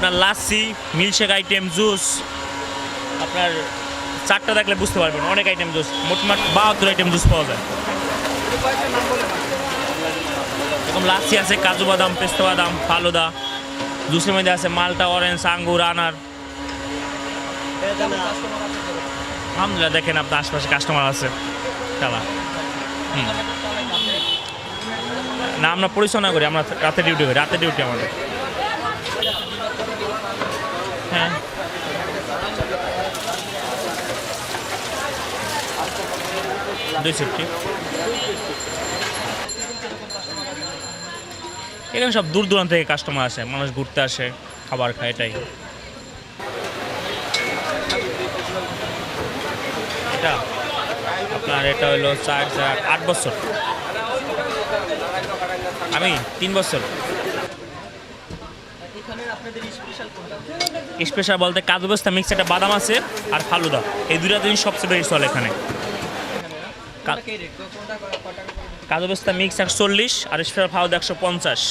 আপনার lassi, milkshake item, juice, আপনার চারটা দেখলে বুঝতে পারবেন অনেক আইটেম জুস, মোটমাট 72 আইটেম জুস পাওয়া যায়। এরকম লাসি আছে, কাজু বাদাম, পেস্তা বাদাম, ফালুদা। জুসের মধ্যে আছে মালটা, অরেঞ্জ, আঙ্গুর, আনার। আলহামদুলিল্লাহ, দেখেন আপনার আশপাশে কাস্টমার আছে চালা। না, আমরা পরিচালনা করি, আমরা রাতে ডিউটি করি, রাতে ডিউটি আমাদের। হ্যাঁ, এখানে সব দূর দূরান্ত থেকে কাস্টমার আসে, মানুষ ঘুরতে আসে, খাবার খায়, এটাই। এটা আপনার এটা হলো 8 বছর, আমি 3 বছর। স্পেশাল বলতে কাজু পেস্তা মিক্স, একটা বাদাম আছে আর ফালুদা, এই দুটা জিনিস সবচেয়ে বেশি চলে এখানে। কাজু পেস্তা মিক্স 140 আর স্পেশাল ফালুদা 150।